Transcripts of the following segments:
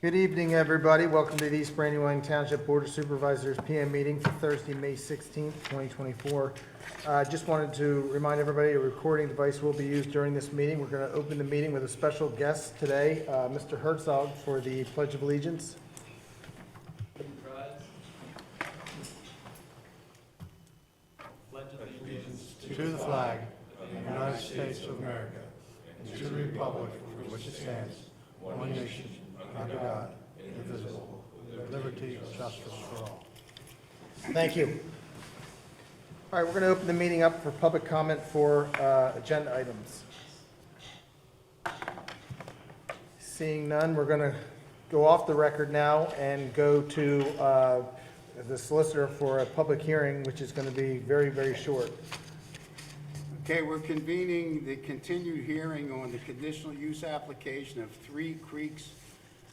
Good evening, everybody. Welcome to the East Brandywine Township Board of Supervisors PM meeting for Thursday, May 16th, 2024. Just wanted to remind everybody a recording device will be used during this meeting. We're going to open the meeting with a special guest today, Mr. Herzog, for the Pledge of Allegiance. To the flag of the United States of America and to the republic for which it stands, one nation, under God, indivisible, with liberty and justice for all. Thank you. All right, we're going to open the meeting up for public comment for agenda items. Seeing none, we're going to go off the record now and go to the solicitor for a public hearing, which is going to be very, very short. Okay, we're convening the continued hearing on the conditional use application of Three Creeks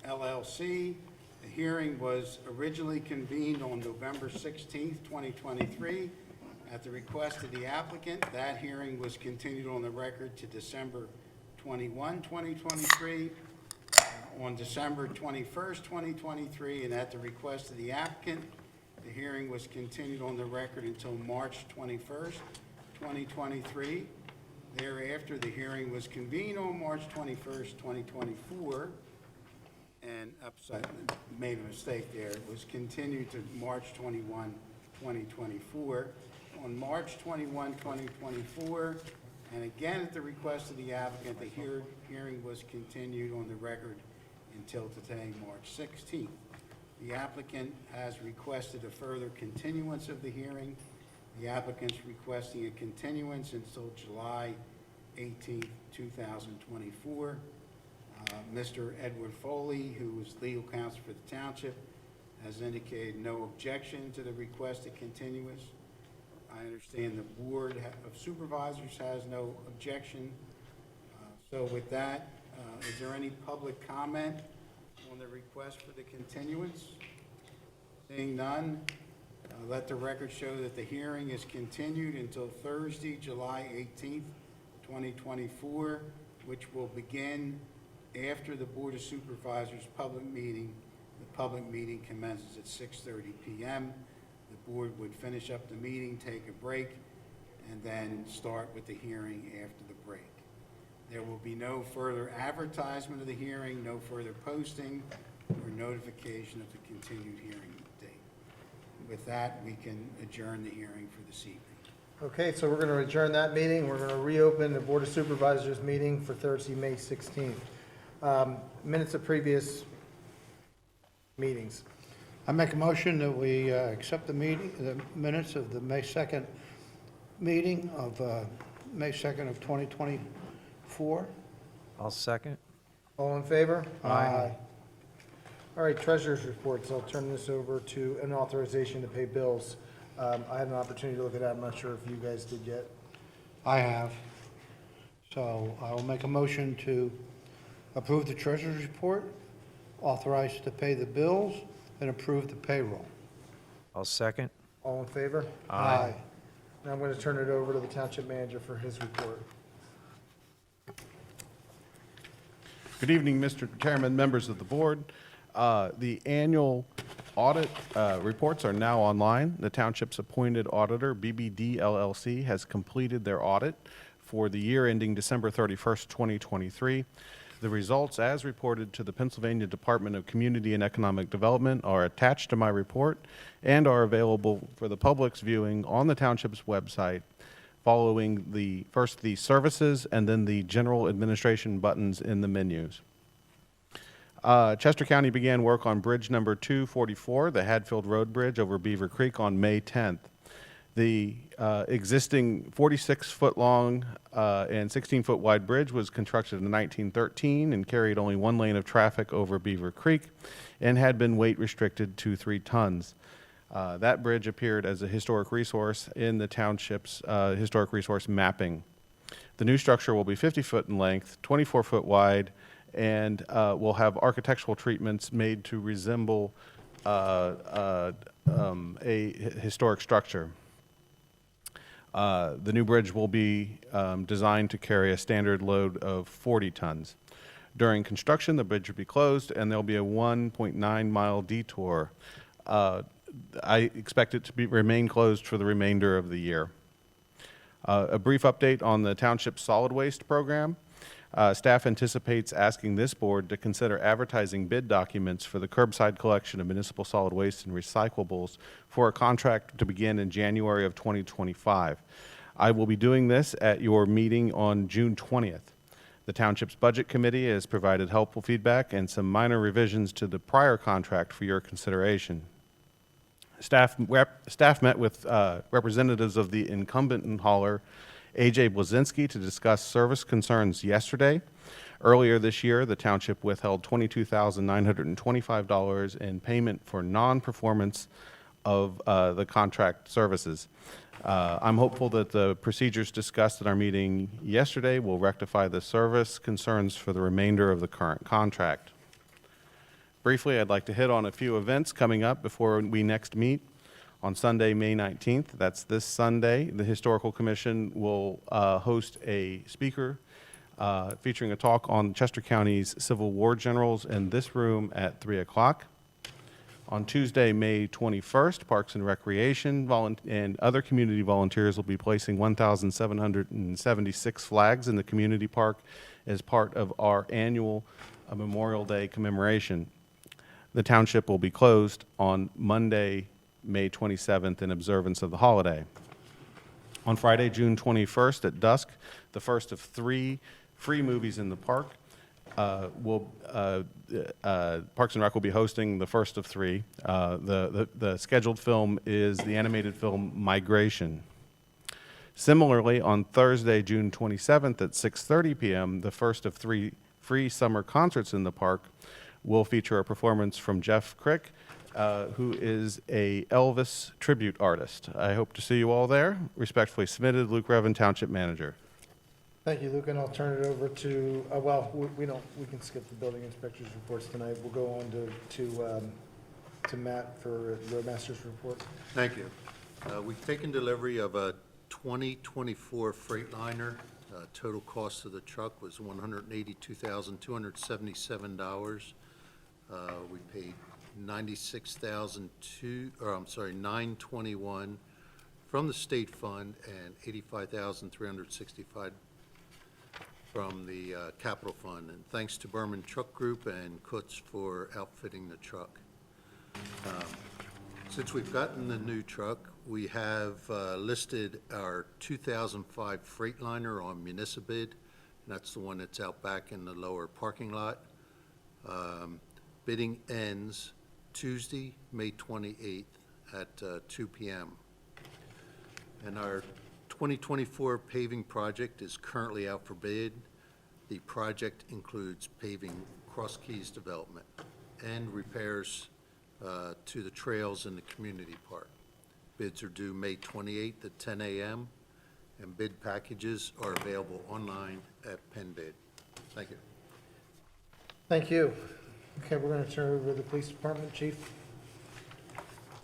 LLC. The hearing was originally convened on November 16th, 2023. At the request of the applicant, that hearing was continued on the record to December 21, 2023. On December 21st, 2023, and at the request of the applicant, the hearing was continued on the record until March 21st, 2023. Thereafter, the hearing was convened on March 21st, 2024, and made a mistake there. It was continued to March 21, 2024. On March 21, 2024, and again at the request of the applicant, the hearing was continued on the record until today, March 16th. The applicant has requested a further continuance of the hearing. The applicant's requesting a continuance until July 18, 2024. Mr. Edward Foley, who is legal counsel for the township, has indicated no objection to the requested continuance. I understand the Board of Supervisors has no objection. So with that, is there any public comment on the request for the continuance? Seeing none, let the record show that the hearing is continued until Thursday, July 18th, 2024, which will begin after the Board of Supervisors public meeting. The public meeting commences at 6:30 p.m. The board would finish up the meeting, take a break, and then start with the hearing after the break. There will be no further advertisement of the hearing, no further posting, or notification of the continued hearing date. With that, we can adjourn the hearing for this evening. Okay, so we're going to adjourn that meeting. We're going to reopen the Board of Supervisors meeting for Thursday, May 16th. Minutes of previous meetings. I make a motion that we accept the minutes of the May 2nd meeting of May 2nd of 2024. I'll second. All in favor? Aye. All right, treasurer's reports. I'll turn this over to an authorization to pay bills. I had an opportunity to look at that. I'm not sure if you guys did yet. I have. So I will make a motion to approve the treasurer's report, authorize to pay the bills, and approve the payroll. I'll second. All in favor? Aye. Now I'm going to turn it over to the township manager for his report. Good evening, Mr. Chairman, members of the board. The annual audit reports are now online. The township's appointed auditor, BBD LLC, has completed their audit for the year ending December 31st, 2023. The results, as reported to the Pennsylvania Department of Community and Economic Development, are attached to my report and are available for the public's viewing on the township's website, following first the services and then the general administration buttons in the menus. Chester County began work on bridge number 244, the Hadfield Road Bridge over Beaver Creek, on May 10th. The existing 46-foot long and 16-foot wide bridge was constructed in 1913 and carried only one lane of traffic over Beaver Creek and had been weight restricted to 3 tons. That bridge appeared as a historic resource in the township's historic resource mapping. The new structure will be 50 foot in length, 24 foot wide, and will have architectural treatments made to resemble a historic structure. The new bridge will be designed to carry a standard load of 40 tons. During construction, the bridge will be closed, and there'll be a 1.9-mile detour. I expect it to remain closed for the remainder of the year. A brief update on the Township Solid Waste Program. Staff anticipates asking this board to consider advertising bid documents for the curbside collection of municipal solid waste and recyclables for a contract to begin in January of 2025. I will be doing this at your meeting on June 20th. The Township's Budget Committee has provided helpful feedback and some minor revisions to the prior contract for your consideration. Staff met with representatives of the incumbent hauler, A.J. Blazinski, to discuss service concerns yesterday. Earlier this year, the Township withheld $22,925 in payment for non-performance of the contract services. I'm hopeful that the procedures discussed at our meeting yesterday will rectify the service concerns for the remainder of the current contract. Briefly, I'd like to hit on a few events coming up before we next meet. On Sunday, May 19th, that's this Sunday, the Historical Commission will host a speaker featuring a talk on Chester County's Civil War generals in this room at 3 o'clock. On Tuesday, May 21st, Parks and Recreation and other community volunteers will be placing 1,776 flags in the community park as part of our annual Memorial Day commemoration. The township will be closed on Monday, May 27th in observance of the holiday. On Friday, June 21st at dusk, the first of 3 free movies in the park. Parks and Rec will be hosting the first of 3. The scheduled film is the animated film Migration. Similarly, on Thursday, June 27th at 6:30 p.m., the first of 3 free summer concerts in the park will feature a performance from Jeff Crick, who is a Elvis tribute artist. I hope to see you all there. Respectfully submitted, Luke Revan, Township Manager. Thank you, Luke, and I'll turn it over to, we can skip the building inspector's reports tonight. We'll go on to Matt for Roadmaster's report. Thank you. We've taken delivery of a 2024 Freightliner. Total cost of the truck was $182,277. We paid $921 from the state fund and $85,365 from the capital fund. And thanks to Berman Truck Group and Kutz for outfitting the truck. Since we've gotten the new truck, we have listed our 2005 Freightliner on Municipid, and that's the one that's out back in the lower parking lot. Bidding ends Tuesday, May 28th at 2 p.m. And our 2024 paving project is currently out for bid. The project includes paving Cross Keys development and repairs to the trails in the community park. Bids are due May 28th at 10 a.m., and bid packages are available online at PennBid. Thank you. Thank you. Okay, we're going to turn it over to the police department, Chief.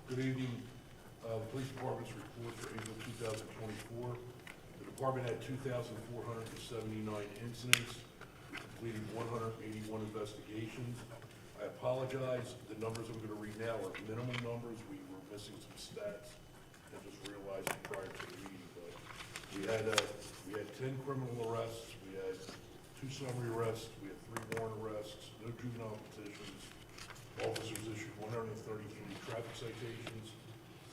Good evening. The police department's report for April 2024. The department had 2,479 incidents. We completed 181 investigations. I apologize. The numbers I'm going to read now are minimal numbers. We were missing some stats and just realized it prior to the meeting. But we had 10 criminal arrests. We had 2 summary arrests. We had 3 warrant arrests. No juvenile petitions. Officers issued 133 traffic citations,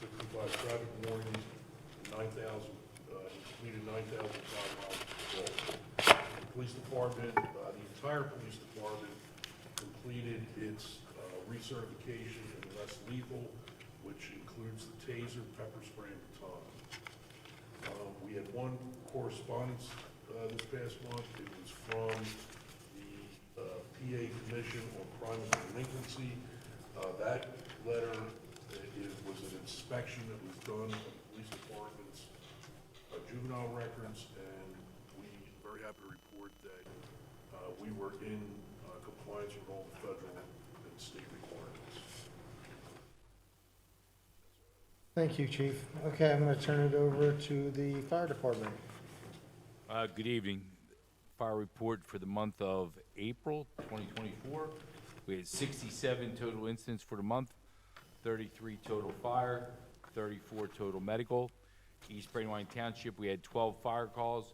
65 traffic warnings, and completed 9,500 calls. The police department, the entire police department completed its recertification in less lethal, which includes the taser, pepper spray, and baton. We had 1 correspondence this past month. It was from the PA Commission on Crime and Delinquency. That letter was an inspection that was done of the police department's juvenile records, and we are very happy to report that we were in compliance with all the federal and state requirements. Thank you, Chief. Okay, I'm going to turn it over to the fire department. Good evening. fire report for the month of April 2024. We had 67 total incidents for the month, 33 total fire, 34 total medical. East Brandywine Township, we had 12 fire calls.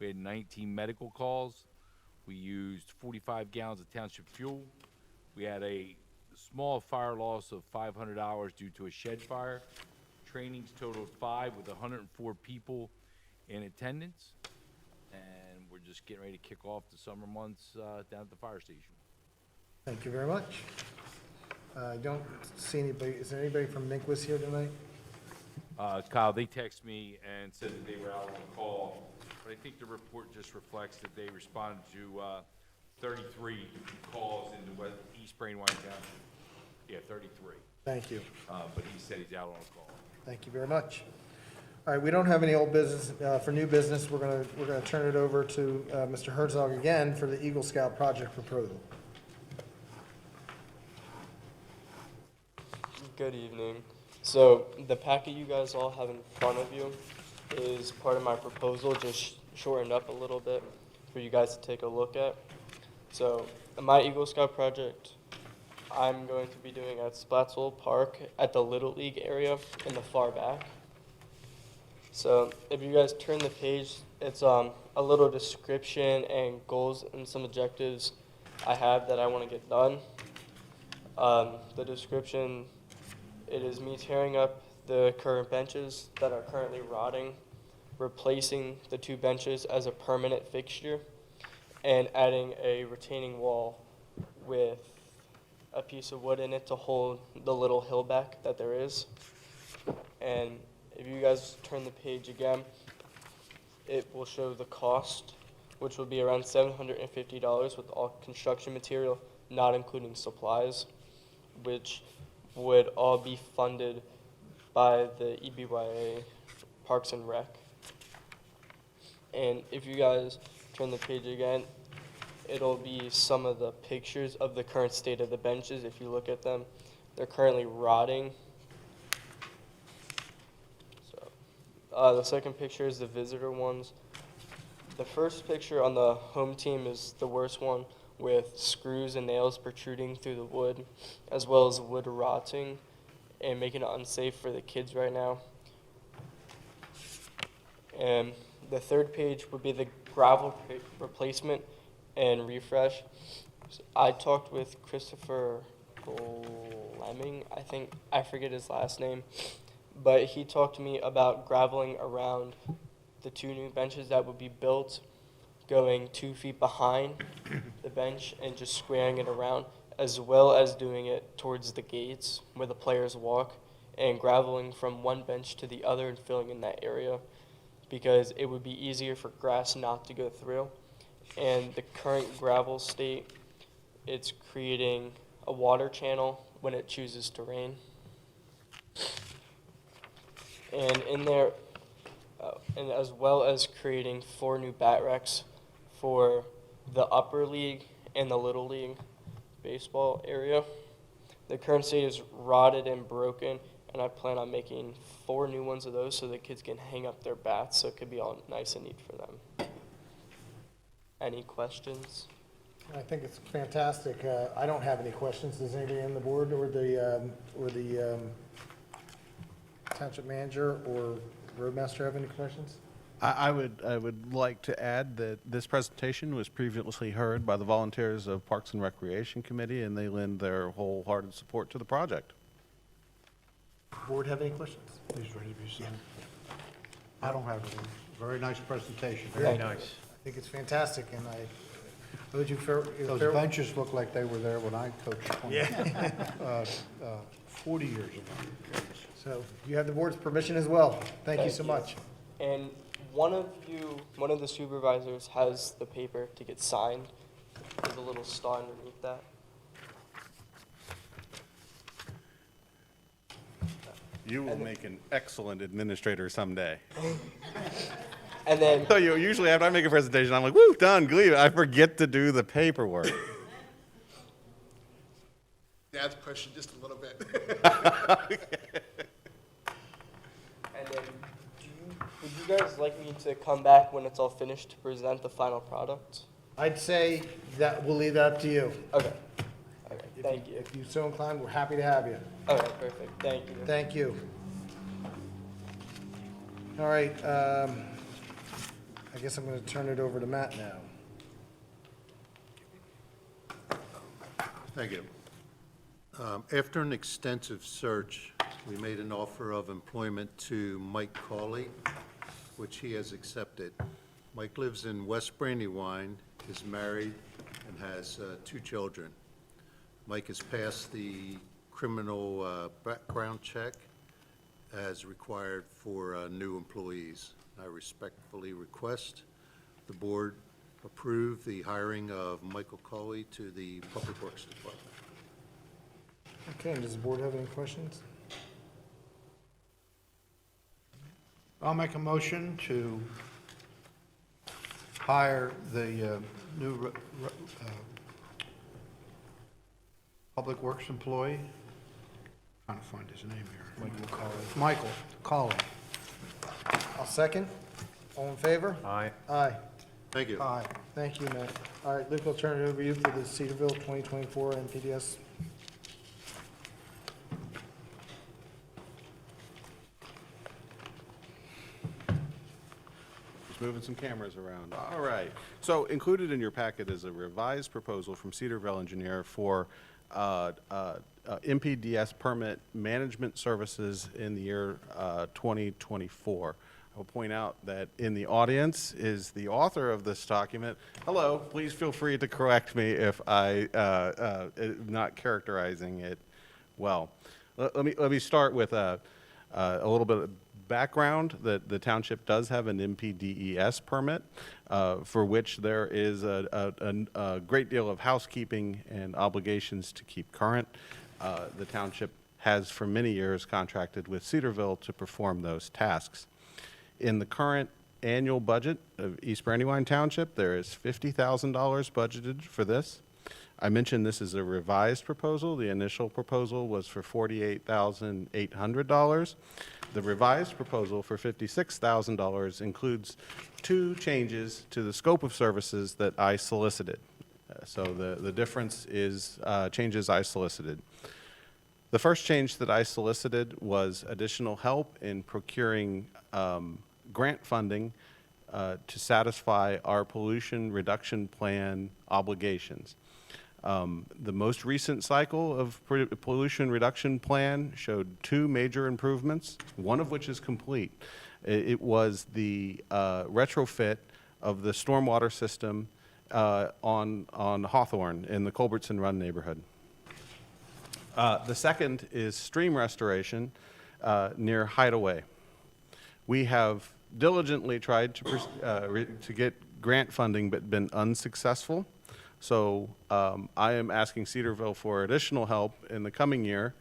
We had 19 medical calls. We used 45 gallons of township fuel. We had a small fire loss of $500 due to a shed fire. Trainings totaled 5 with 104 people in attendance. And we're just getting ready to kick off the summer months down at the fire station. Thank you very much. I don't see anybody, is there anybody from Nicholas here tonight? Kyle, they texted me and said that they were out on call, but I think the report just reflects that they responded to 33 calls into East Brandywine Township. Yeah, 33. Thank you. But he said he's out on call. Thank you very much. All right, we don't have any old business. For new business, we're gonna turn it over to Mr. Herzog again for the Eagle Scout project proposal. Good evening. So the packet you guys all have in front of you is part of my proposal, just shortened up a little bit for you guys to take a look at. So my Eagle Scout project, I'm going to be doing at Splatsville Park at the Little League area in the far back. So if you guys turn the page, it's a little description and goals and some objectives I have that I want to get done. The description, it is me tearing up the current benches that are currently rotting, replacing the 2 benches as a permanent fixture, and adding a retaining wall with a piece of wood in it to hold the little hill back that there is. And if you guys turn the page again, it will show the cost, which will be around $750 with all construction material, not including supplies, which would all be funded by the EBYA Parks and Rec. And if you guys turn the page again, it'll be some of the pictures of the current state of the benches. If you look at them, they're currently rotting. So, the second picture is the visitor ones. The first picture on the home team is the worst one, with screws and nails protruding through the wood, as well as wood rotting and making it unsafe for the kids right now. And the third page would be the gravel replacement and refresh. So I talked with Christopher Lemming, I forget his last name, but he talked to me about graveling around the 2 new benches that would be built, going 2 feet behind the bench and just squaring it around, as well as doing it towards the gates where the players walk, and graveling from one bench to the other and filling in that area, because it would be easier for grass not to go through. And the current gravel state, it's creating a water channel when it chooses to rain. And in there, and as well as creating 4 new bat racks for the upper league and the little league baseball area. The current state is rotted and broken, and I plan on making 4 new ones of those so the kids can hang up their bats, so it could be all nice and neat for them. Any questions? I think it's fantastic. I don't have any questions. Does anybody on the board or the township manager or roadmaster have any questions? I would like to add that this presentation was previously heard by the volunteers of Parks and Recreation Committee, and they lend their wholehearted support to the project. Board have any questions? Please ready to be signed. I don't have any. Very nice presentation. Very nice. I think it's fantastic, and would you Those benches look like they were there when I coached 40 years ago. So you have the board's permission as well. Thank you so much. And one of the supervisors has the paper to get signed. There's a little star underneath that. You will make an excellent administrator someday. And then, So usually after I make a presentation, I'm like, woo, done, leave. I forget to do the paperwork. Dad's pushing just a little bit. and then, would you you guys like me to come back when it's all finished to present the final product? I'd say that we'll leave that up to you. Okay. Okay, thank you. If you're so inclined, we're happy to have you. Okay, perfect, thank you. Thank you. All right, I guess I'm going to turn it over to Matt now. Thank you. After an extensive search, we made an offer of employment to Mike Cawley, which he has accepted. Mike lives in West Brandywine, is married, and has 2 children. Mike has passed the criminal background check as required for new employees. I respectfully request the board approve the hiring of Michael Cawley to the Public Works Department. Okay, and does the board have any questions? I'll make a motion to hire the new Public Works employee. Trying to find his name here. Michael Cawley. I'll second. All in favor? Aye. Aye. Thank you. Aye. Thank you, Matt. All right, Luke, I'll turn it over to you for the Cedarville 2024 NPDS. Just moving some cameras around. All right. So included in your packet is a revised proposal from Cedarville Engineer for MPDS permit management services in the year 2024. I will point out that in the audience is the author of this document. Hello, please feel free to correct me if I am not characterizing it well. Let me start with a little bit of background that the township does have an MPDES permit for which there is a great deal of housekeeping and obligations to keep current. The township has for many years contracted with Cedarville to perform those tasks. In the current annual budget of East Brandywine Township, there is $50,000 budgeted for this. I mentioned this is a revised proposal. The initial proposal was for $48,800. The revised proposal for $56,000 includes 2 changes to the scope of services that I solicited. So the difference is changes I solicited. The first change that I solicited was additional help in procuring grant funding to satisfy our pollution reduction plan obligations. The most recent cycle of pollution reduction plan showed 2 major improvements, one of which is complete. It was the retrofit of the stormwater system on Hawthorne in the Culbertson Run neighborhood. The second is stream restoration near Hideaway. We have diligently tried to get grant funding but been unsuccessful. So I am asking Cedarville for additional help in the coming year,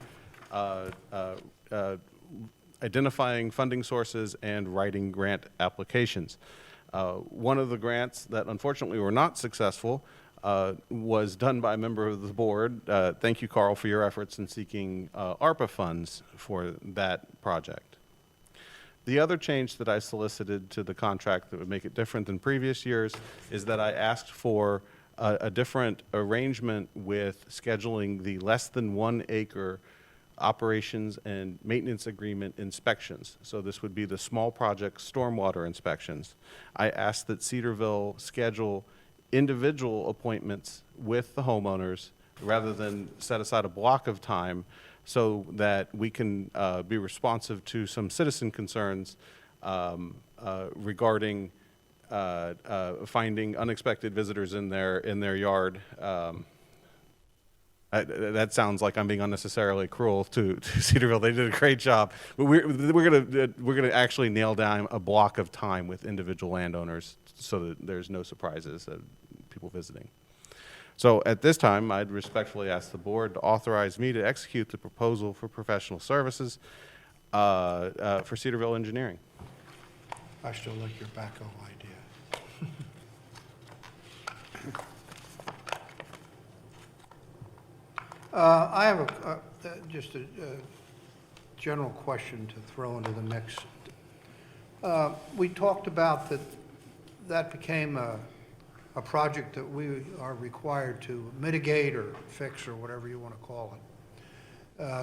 identifying funding sources and writing grant applications. One of the grants that unfortunately were not successful was done by a member of the board. Thank you, Carl, for your efforts in seeking ARPA funds for that project. The other change that I solicited to the contract that would make it different than previous years is that I asked for a different arrangement with scheduling the less than 1 acre operations and maintenance agreement inspections. So this would be the small project stormwater inspections. I asked that Cedarville schedule individual appointments with the homeowners rather than set aside a block of time so that we can be responsive to some citizen concerns regarding finding unexpected visitors in their yard. That sounds like I'm being unnecessarily cruel to Cedarville. They did a great job. But we're gonna actually nail down a block of time with individual landowners so that there's no surprises of people visiting. So at this time, I'd respectfully ask the board to authorize me to execute the proposal for professional services for Cedarville Engineering. I still like your backhoe idea. I have just a general question to throw into the mix We talked about that became a project that we are required to mitigate or fix or whatever you want to call it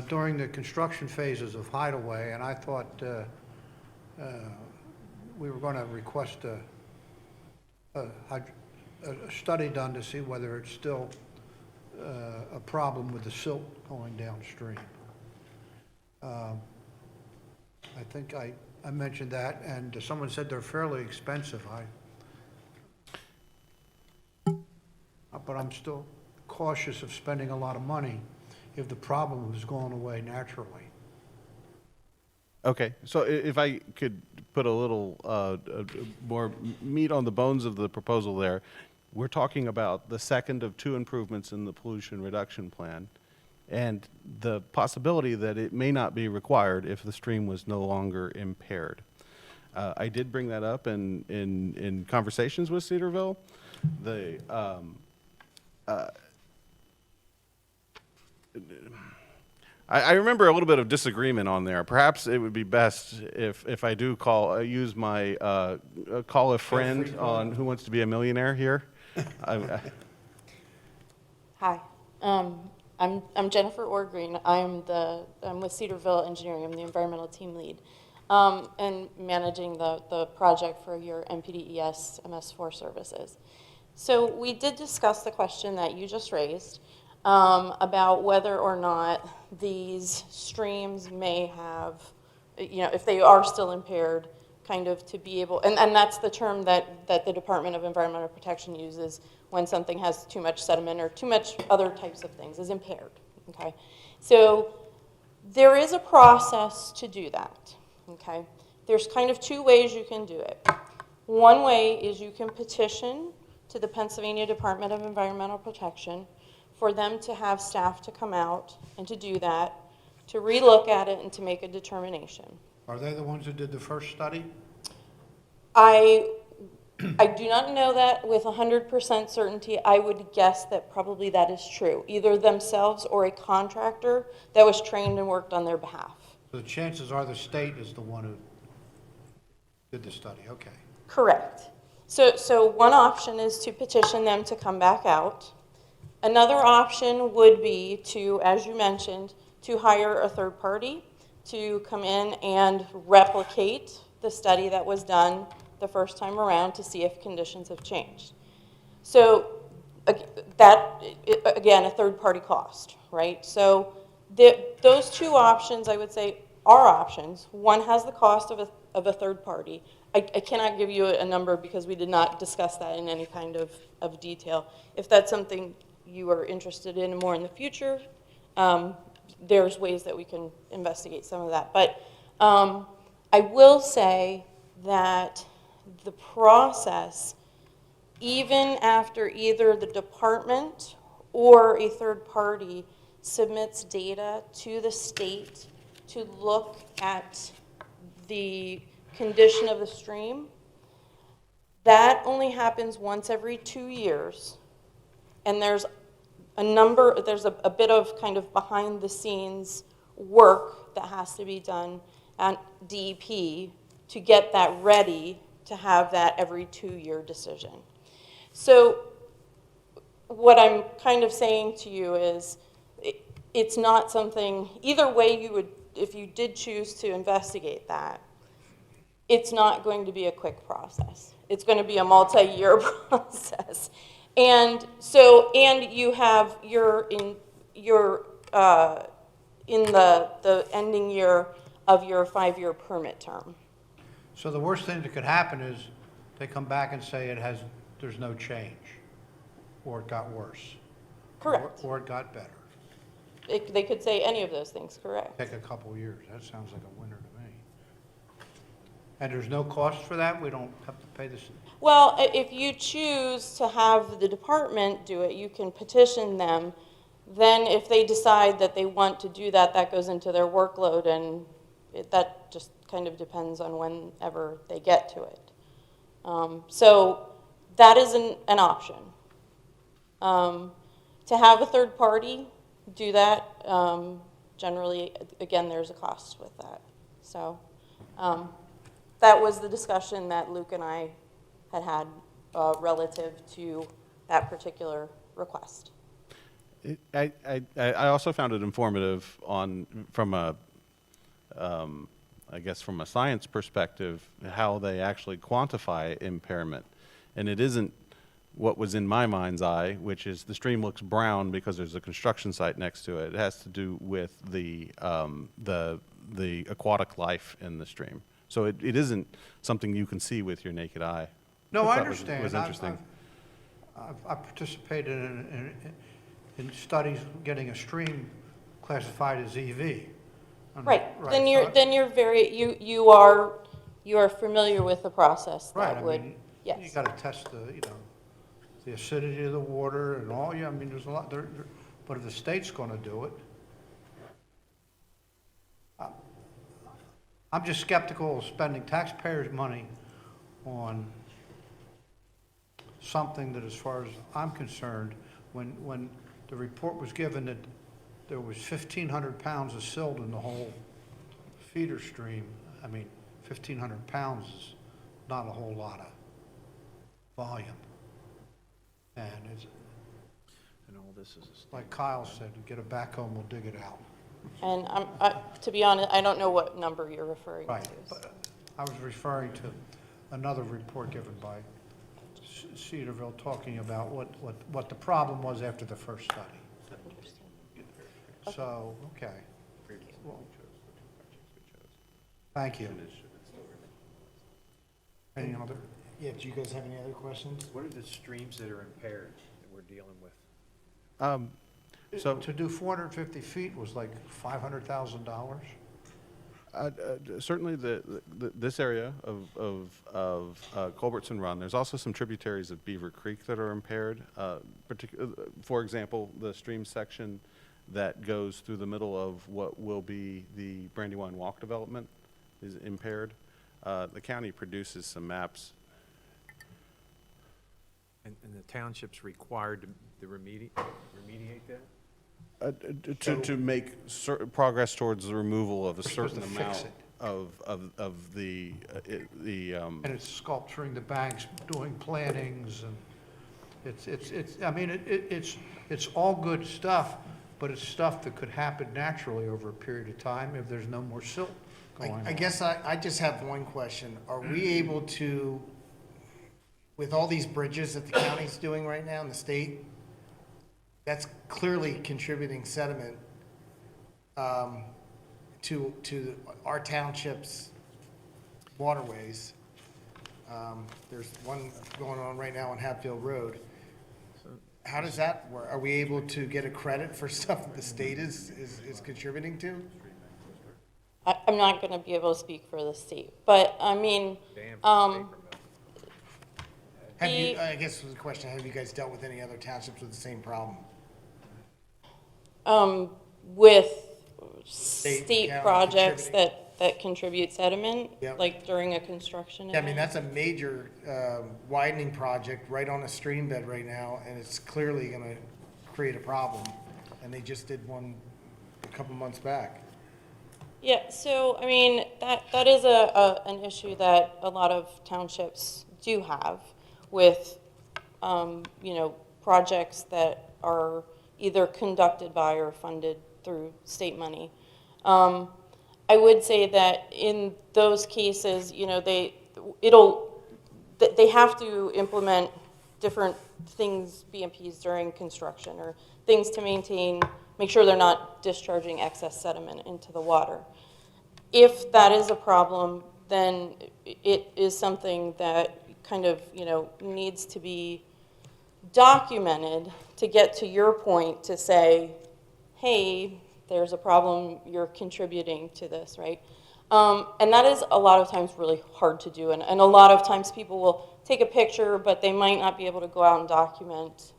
during the construction phases of Hideaway, and I thought we were going to request a study done to see whether it's still a problem with the silt going downstream. I think I mentioned that, and someone said they're fairly expensive. But I'm still cautious of spending a lot of money if the problem was going away naturally. Okay, so if I could put a little more meat on the bones of the proposal there, we're talking about the second of two improvements in the pollution reduction plan, and the possibility that it may not be required if the stream was no longer impaired. I did bring that up in conversations with Cedarville. I remember a little bit of disagreement on there. Perhaps it would be best if I do use my call a friend on Who Wants to Be a Millionaire here. Hi, I'm Jennifer Orgreen. I'm with Cedarville Engineering. I'm the environmental team lead, and managing the project for your MPDES MS4 services. So we did discuss the question that you just raised about whether or not these streams may have, if they are still impaired, kind of to be able, and that's the term that the Department of Environmental Protection uses when something has too much sediment or too much other types of things, is impaired, okay? So there is a process to do that, okay? There's kind of two ways you can do it. One way is you can petition to the Pennsylvania Department of Environmental Protection for them to have staff to come out and to do that, to relook at it and to make a determination. Are they the ones that did the first study? I do not know that with 100% certainty. I would guess that probably that is true, either themselves or a contractor that was trained and worked on their behalf. The chances are the state is the one who did the study, okay. Correct. So one option is to petition them to come back out. Another option would be to, as you mentioned, to hire a third party to come in and replicate the study that was done the first time around to see if conditions have changed. So that, again, a third party cost, right? So those two options, I would say, are options. One has the cost of a third party. I cannot give you a number because we did not discuss that in any kind of detail. If that's something you are interested in more in the future, there's ways that we can investigate some of that. But I will say that the process, even after either the department or a third party submits data to the state to look at the condition of the stream, that only happens once every 2 years. And there's a bit of kind of behind the scenes work that has to be done at DEP to get that ready to have that every 2-year decision. So what I'm kind of saying to you is it's not something, either way you would, if you did choose to investigate that, it's not going to be a quick process. It's going to be a multi-year process. And so, and you have in the ending year of your 5-year permit term. So the worst thing that could happen is they come back and say there's no change, or it got worse. Correct. Or it got better. They could say any of those things, correct. Take a couple years, that sounds like a winner to me. And there's no cost for that? We don't have to pay this? Well, if you choose to have the department do it, you can petition them. Then if they decide that they want to do that, that goes into their workload, and that just kind of depends on whenever they get to it. So that is an option. To have a third party do that, generally, again, there's a cost with that. So that was the discussion that Luke and I had relative to that particular request. I also found it informative from a, I guess from a science perspective, how they actually quantify impairment. And it isn't what was in my mind's eye, which is the stream looks brown because there's a construction site next to it. It has to do with the aquatic life in the stream. So it isn't something you can see with your naked eye. No, Which I thought understand. was interesting. I've participated in studies getting a stream classified as EV. Right, then so- you're very, you are familiar with the process Right, that I would, mean, you yes. gotta test the acidity of the water and all, I mean, there's a lot there, but if the state's gonna do it, I'm just skeptical of spending taxpayers' money on something that, as far as I'm concerned, when the report was given that there was 1,500 pounds of silt in the whole feeder stream, I mean, 1,500 pounds is not a whole lot of volume. And it's, And all this is like Kyle said, get a backhoe and we'll dig it out. And to be honest, I don't know what number you're referring Right, to. but I was referring to another report given by Cedarville talking about what the problem was after the first study. So, okay. Well, thank you. Any other? Yeah, do you guys have any other questions? What are the streams that are impaired that we're dealing with? So To do 450 feet was like $500,000. certainly this area of Culbertson Run, there's also some tributaries of Beaver Creek that are impaired. For example, the stream section that goes through the middle of what will be the Brandywine Walk development is impaired. The county produces some maps. And the township's required to remediate that? To make progress towards the removal of a supposed certain to fix amount it. of the And it's sculpturing the banks, doing plantings, and I mean, it's all good stuff, but it's stuff that could happen naturally over a period of time if there's no more silt going on. I guess I just have one question. Are we able to, with all these bridges that the county's doing right now in the state, that's clearly contributing sediment to our township's waterways. There's one going on right now on Hatfield Road. How does that work? Are we able to get a credit for stuff that the state is contributing to? I'm not going to be able to speak for the state, but I mean, Have you, I guess was the question, have you guys dealt with any other townships with the same problem? with State, state county projects contributing. that contribute sediment, Yep. like during a construction Yeah, I mean, event? that's a major widening project right on a stream bed right now, and it's clearly gonna create a problem. And they just did one a couple months back. Yeah, so, I mean, that is an issue that a lot of townships do have with, projects that are either conducted by or funded through state money. I would say that in those cases, they have to implement different things, BMPs during construction, or things to make sure they're not discharging excess sediment into the water. If that is a problem, then it is something that kind of, needs to be documented to get to your point to say, hey, there's a problem, you're contributing to this, right? And that is a lot of times really hard to do. And a lot of times people will take a picture, but they might not be able to go out and document,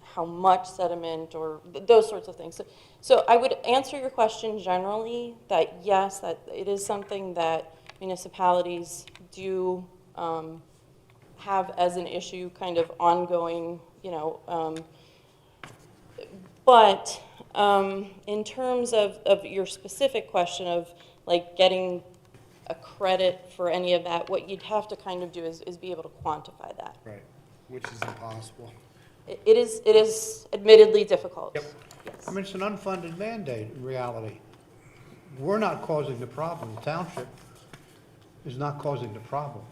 how much sediment or those sorts of things. So I would answer your question generally that yes, that it is something that municipalities do have as an issue, kind of ongoing, but in terms of your specific question of like getting a credit for any of that. What you'd have to kind of do is be able to quantify that. Right, which is impossible. It is admittedly difficult. Yep. Yes. I mean, it's an unfunded mandate in reality. We're not causing the problem. The township is not causing the problem.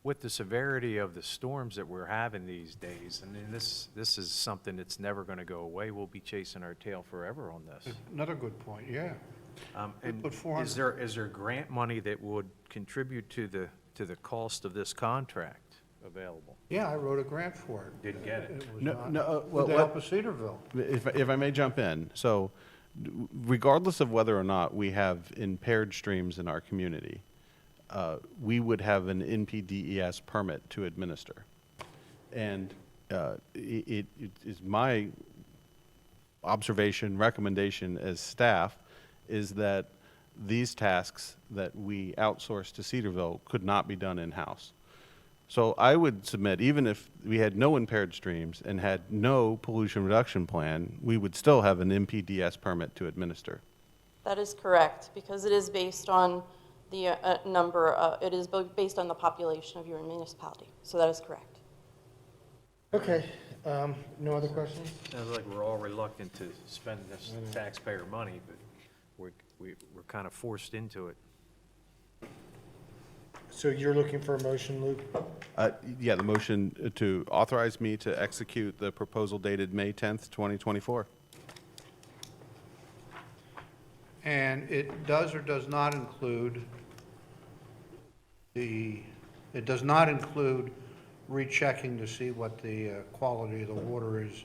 With the severity of the storms that we're having these days, I mean, this is something that's never going to go away. We'll be chasing our tail forever on this. Another good point, yeah. And put 400 is there grant money that would contribute to the cost of this contract available? Yeah, I wrote a grant for it. Didn't get it. It was No, not, no, well, with the help of Cedarville. If I may jump in, so regardless of whether or not we have impaired streams in our community, we would have an NPDES permit to administer. And it is my observation, recommendation as staff, is that these tasks that we outsource to Cedarville could not be done in-house. So I would submit, even if we had no impaired streams and had no pollution reduction plan, we would still have an NPDES permit to administer. That is correct, because it is based on the it is based on the population of your municipality. So that is correct. Okay, no other questions? Sounds like we're all reluctant to spend this taxpayer money, but we're kind of forced into it. So you're looking for a motion, Luke? Yeah, the motion to authorize me to execute the proposal dated May 10th, 2024. And it does or does not include it does not include rechecking to see what the quality of the water is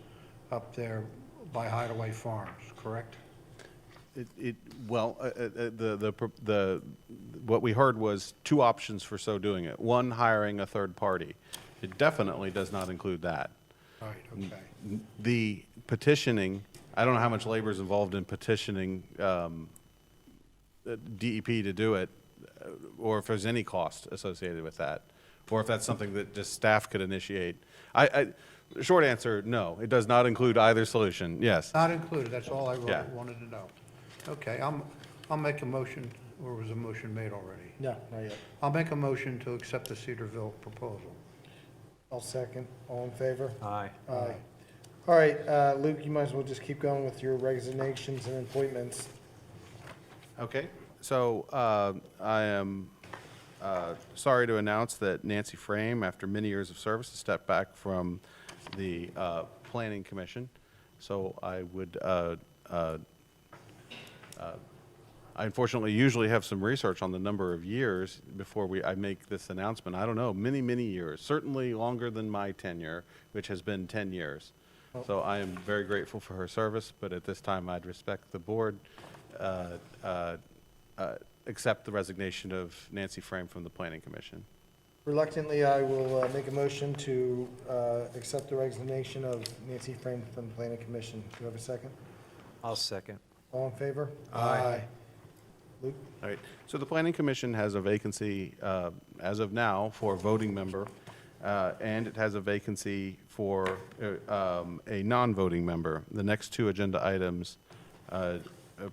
up there by Hideaway Farms, correct? What we heard was two options for so doing it. One, hiring a third party. It definitely does not include that. Right, okay. The petitioning, I don't know how much labor is involved in petitioning DEP to do it, or if there's any cost associated with that, or if that's something that just staff could initiate. Short answer, no, it does not include either solution, yes. Not included, that's all I Yeah. wanted to know. Okay, I'll make a motion, or was a motion made already? No, not yet. I'll make a motion to accept the Cedarville proposal. I'll second. All in favor? Aye. Aye. All right, Luke, you might as well just keep going with your resignations and appointments. Okay, so I am sorry to announce that Nancy Frame, after many years of service, has stepped back from the Planning Commission. So I would, I unfortunately usually have some research on the number of years before I make this announcement. I don't know, many, many years, certainly longer than my tenure, which has been 10 years. So I am very grateful for her service, but at this time I'd respect the board, accept the resignation of Nancy Frame from the Planning Commission. Reluctantly, I will make a motion to accept the resignation of Nancy Frame from the Planning Commission. Do you have a second? I'll second. All in favor? Aye. Luke? All right, so the Planning Commission has a vacancy, as of now, for a voting member, and it has a vacancy for a non-voting member. The next two agenda items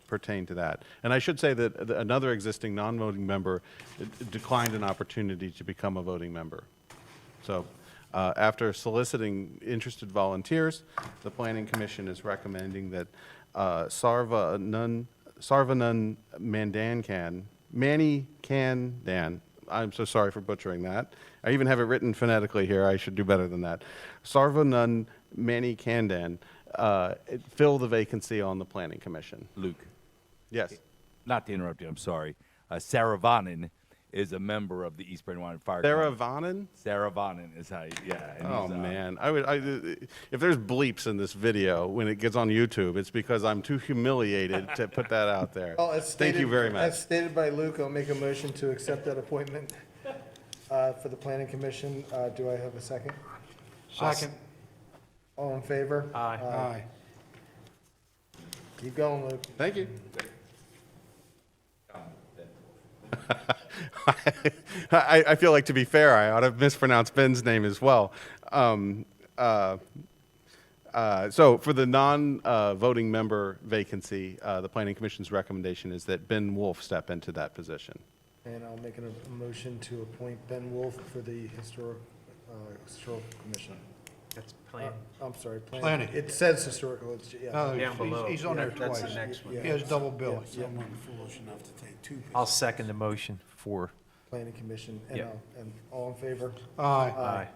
pertain to that. And I should say that another existing non-voting member declined an opportunity to become a voting member. So after soliciting interested volunteers, the Planning Commission is recommending that Sarvanan Manny Kandan, I'm so sorry for butchering that. I even have it written phonetically here. I should do better than that. Sarvanan Manny Kandan fill the vacancy on the Planning Commission. Luke, Yes. not to interrupt you, I'm sorry. Saravanan is a member of the East Brandywine Fire Sarah Company. Vanen? Saravanan is how, yeah. and Oh, he's, man. If there's bleeps in this video when it gets on YouTube, it's because I'm too humiliated to put that out there. Well, as Thank you stated- very much. As stated by Luke, I'll make a motion to accept that appointment for the Planning Commission. Do I have a second? Second. All in favor? Aye. Aye. Keep going, Luke. Thank you. I feel like, to be fair, I ought to mispronounce Ben's name as well. So for the non-voting member vacancy, the Planning Commission's recommendation is that Ben Wolf step into that position. And I'll make a motion to appoint Ben Wolf for the Historical Commission. That's plan. I'm sorry, Planning. It says historical, it's, yeah. No, Down below. he's on there Yeah, twice. that's the next one. He has double billing. Someone foolish enough to take two positions. I'll second the motion for. Planning Commission, and, Yep. and all in favor? Aye.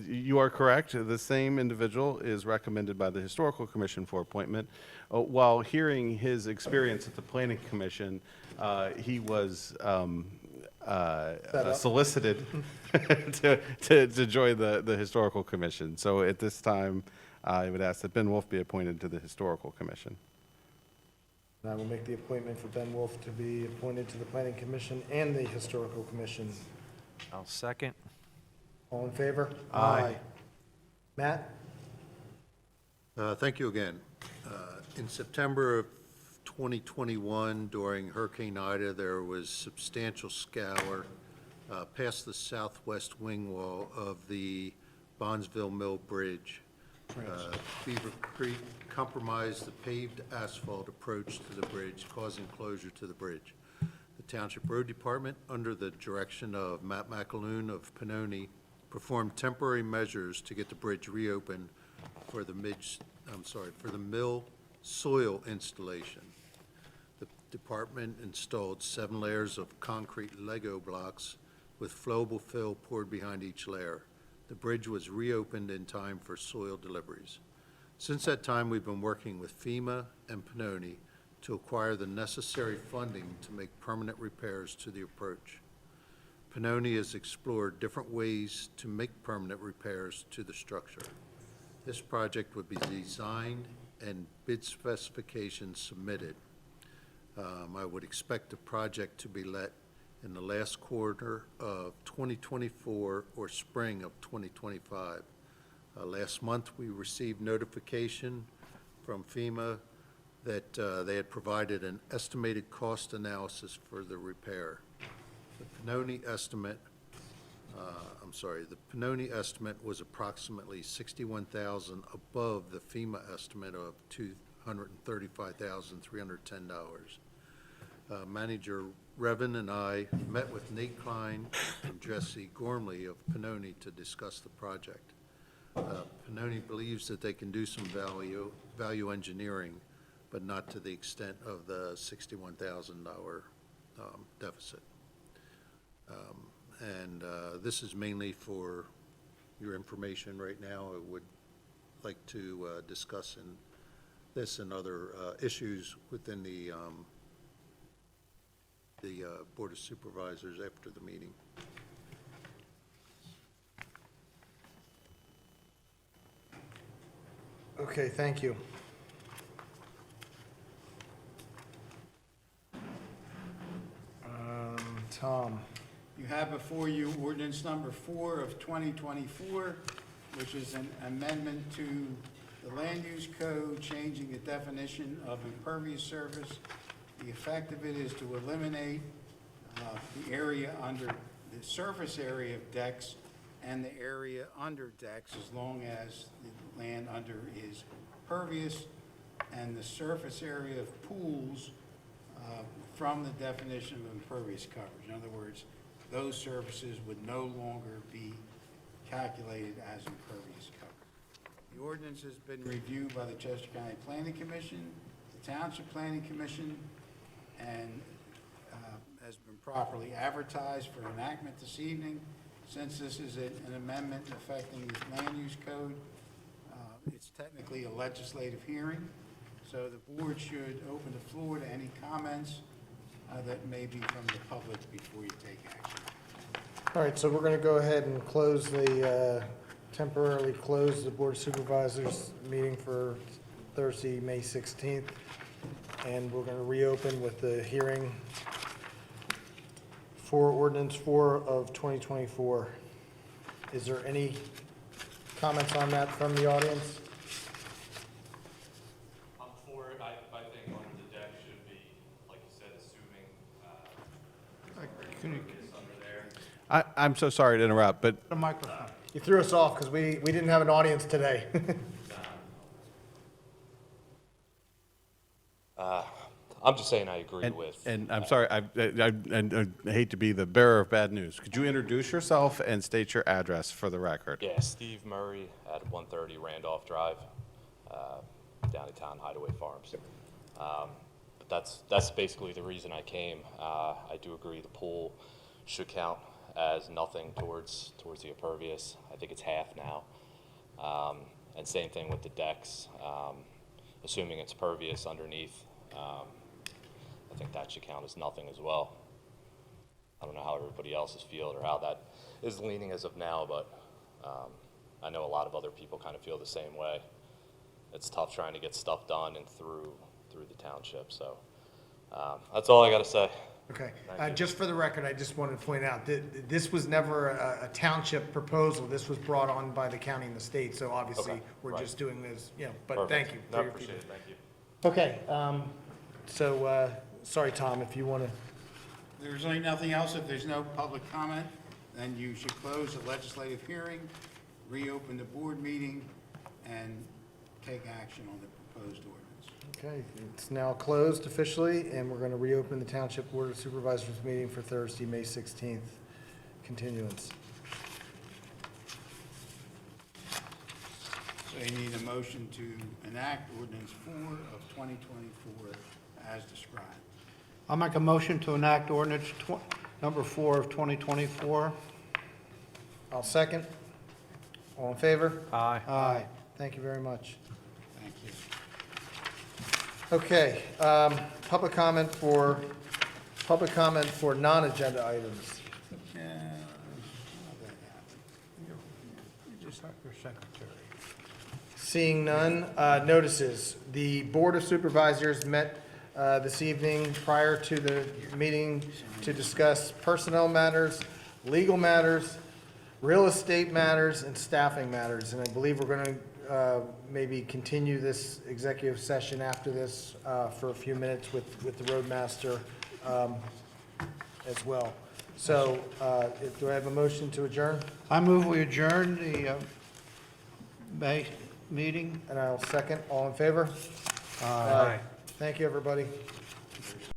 You are correct. The same individual is recommended by the Historical Commission for appointment. While hearing his experience at the Planning Commission, he was solicited to join the Historical Commission. So at this time, I would ask that Ben Wolf be appointed to the Historical Commission. And I will make the appointment for Ben Wolf to be appointed to the Planning Commission and the Historical Commission. I'll second. All in favor? Aye. Matt? Thank you again. In September of 2021, during Hurricane Ida, there was substantial scour past the southwest wing wall of the Bondsville Mill Bridge. Beaver Creek compromised the paved asphalt approach to the bridge, causing closure to the bridge. The Township Road Department, under the direction of Matt McAloon of Pinoni, performed temporary measures to get the bridge reopened for the mill soil installation. The department installed 7 layers of concrete Lego blocks with flowable fill poured behind each layer. The bridge was reopened in time for soil deliveries. Since that time, we've been working with FEMA and Pinoni to acquire the necessary funding to make permanent repairs to the approach. Pinoni has explored different ways to make permanent repairs to the structure. This project would be designed and bid specifications submitted. I would expect the project to be let in the last quarter of 2024 or spring of 2025. Last month, we received notification from FEMA that they had provided an estimated cost analysis for the repair. The Pinoni estimate was approximately $61,000 above the FEMA estimate of $235,310. Manager Revin and I met with Nate Klein and Jesse Gormley of Pinoni to discuss the project. Pinoni believes that they can do some value engineering, but not to the extent of the $61,000 deficit. This is mainly for your information right now. I would like to discuss this and other issues within the Board of Supervisors after the meeting. Okay, thank you. Tom? You have before you ordinance number 4 of 2024, which is an amendment to the land use code, changing the definition of impervious surface. The effect of it is to eliminate the area under, the surface area of decks and the area under decks, as long as the land under is pervious, and the surface area of pools from the definition of impervious coverage. In other words, those surfaces would no longer be calculated as impervious coverage. The ordinance has been reviewed by the Chester County Planning Commission, the Township Planning Commission, and has been properly advertised for enactment this evening. Since this is an amendment affecting the land use code, it's technically a legislative hearing, so the board should open the floor to any comments that may be from the public before you take action. All right, so we're going to go ahead and close temporarily close the Board of Supervisors meeting for Thursday, May 16th. And we're going to reopen with the hearing for ordinance 4 of 2024. Is there any comments on that from the audience? I'm for it. I think under the deck should be, like you said, assuming it's under there. I'm so sorry to interrupt, but The microphone. You threw us off because we didn't have an audience today. I'm just saying I agree And, with. and I'm sorry, I hate to be the bearer of bad news. Could you introduce yourself and state your address for the record? Yeah, Steve Murray at 130 Randolph Drive, Downtown Hideaway Farms. But that's basically the reason I came. I do agree the pool should count as nothing towards the impervious. I think it's half now. And same thing with the decks. Assuming it's pervious underneath, I think that should count as nothing as well. I don't know how everybody else is feeling or how that is leaning as of now, but I know a lot of other people kind of feel the same way. It's tough trying to get stuff done and through the township, so that's all I got to say. Okay, Thank you. just for the record, I just wanted to point out that this was never a township proposal. This was brought on by the county and the state, so obviously, Okay, we're right. just doing this, but Perfect. thank you. No, for your appreciate feedback. it, thank you. Okay, so, sorry, Tom, if you want to, There's really nothing else. If there's no public comment, then you should close the legislative hearing, reopen the board meeting, and take action on the proposed ordinance. okay, it's now closed officially, and we're going to reopen the Township Board of Supervisors meeting for Thursday, May 16th, continuance. So you need a motion to enact ordinance 4 of 2024 as described. I'll make a motion to enact ordinance number 4 of 2024. I'll second. All in favor? Aye. Aye. Thank you very much. Thank you. Okay, public comment for non-agenda items. Yeah, how'd that happen? You're your secretary. Seeing none, notices. The Board of Supervisors met this evening prior to the meeting to discuss personnel matters, legal matters, real estate matters, and staffing matters. And I believe we're going to maybe continue this executive session after this for a few minutes with the roadmaster as well. So do I have a motion to adjourn? I move we adjourn the May meeting. And I'll second. All in favor? Aye. Thank you, everybody.